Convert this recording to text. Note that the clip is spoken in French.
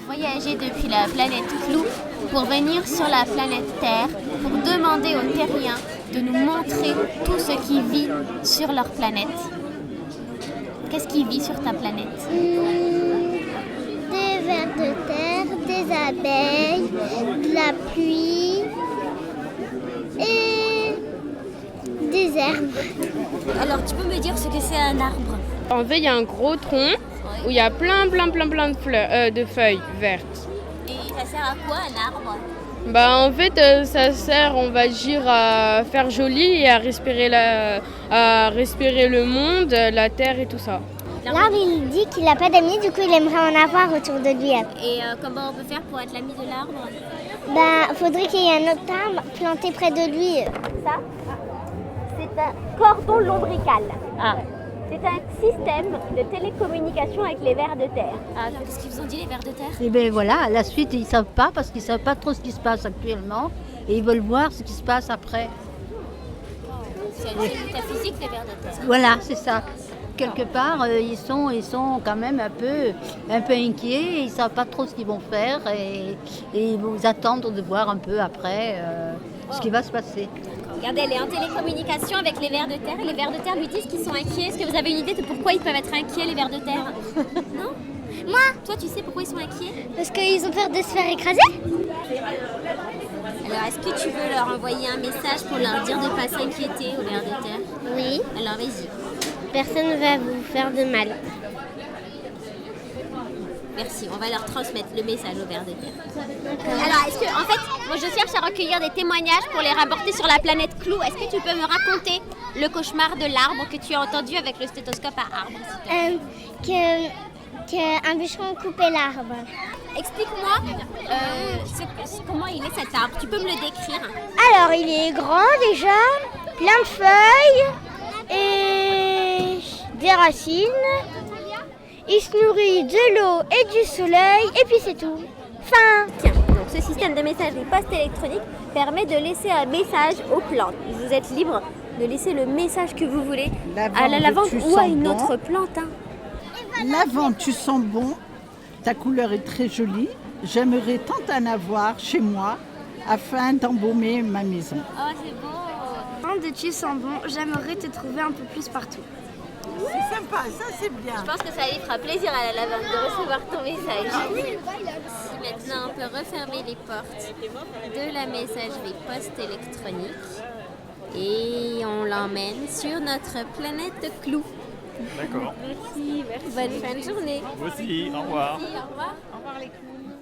voyager depuis la planète Clou pour venir sur la planète Terre pour demander aux terriens de nous montrer tout ce qui vit sur leur planète. Qu'est-ce qui vit sur ta planète? Des vers de terre, des abeilles, de la pluie et des herbes. Alors, tu peux me dire ce que c'est un arbre? En fait, il y a un gros tronc où il y a plein de fleurs, de feuilles vertes. Et ça sert à quoi un arbre? En fait, ça sert, on va dire, à faire joli et à respirer le monde, la terre et tout ça. L'arbre, il dit qu'il n'a pas d'amis, du coup, il aimerait en avoir autour de lui. Et comment on peut faire pour être l'ami de l'arbre? Faudrait qu'il y ait un autre arbre planté près de lui. Ça, c'est un cordon lombrical. C'est un système de télécommunication avec les vers de terre. Qu'est-ce qu'ils vous ont dit, les vers de terre? Et bien voilà, la suite, ils ne savent pas parce qu'ils ne savent pas trop ce qui se passe actuellement et ils veulent voir ce qui se passe après. C'est une métaphysique, les vers de terre. Voilà, c'est ça. Quelque part, ils sont quand même un peu inquiets, ils ne savent pas trop ce qu'ils vont faire et ils vont attendre de voir un peu après ce qui va se passer. Regardez, elle est en télécommunication avec les vers de terre. Et les vers de terre lui disent qu'ils sont inquiets. Est-ce que vous avez une idée de pourquoi ils peuvent être inquiets, les vers de terre? Non? Moi, Toi, tu sais pourquoi ils sont inquiets? parce qu'ils ont peur de se faire écraser. Alors, est-ce que tu veux leur envoyer un message pour leur dire de ne pas s'inquiéter aux vers de terre? Oui, Alors, vas-y. personne ne va vous faire de mal. Merci, on va leur transmettre le message aux vers de terre. Alors, est-ce que, en fait, moi je cherche à recueillir des témoignages pour les rapporter sur la planète Clou. Est-ce que tu peux me raconter le cauchemar de l'arbre que tu as entendu avec le stéthoscope à arbre? Qu'un bûcheron coupait l'arbre. Explique-moi comment il est cet arbre. Tu peux me le décrire? Alors, il est grand déjà, plein de feuilles et des racines. Il se nourrit de l'eau et du soleil et puis c'est tout. Fin. Tiens, donc ce système de messagerie post-électronique permet de laisser un message aux plantes. Vous êtes libre de laisser le message que vous voulez à la lavande ou à une autre plante. Lavande, tu sens bon, ta couleur est très jolie. J'aimerais tant en avoir chez moi afin d'embaumer ma maison. Oh, c'est beau. Lavande, tu sens bon, j'aimerais te trouver un peu plus partout. C'est sympa, ça c'est bien. Je pense que ça lui fera plaisir à la lavande de recevoir ton message. Si maintenant on peut refermer les portes de la messagerie post-électronique et on l'emmène sur notre planète Clou. D'accord. Merci. Bonne fin de journée. Vous aussi, au revoir. Merci, au revoir. Au revoir les clowns.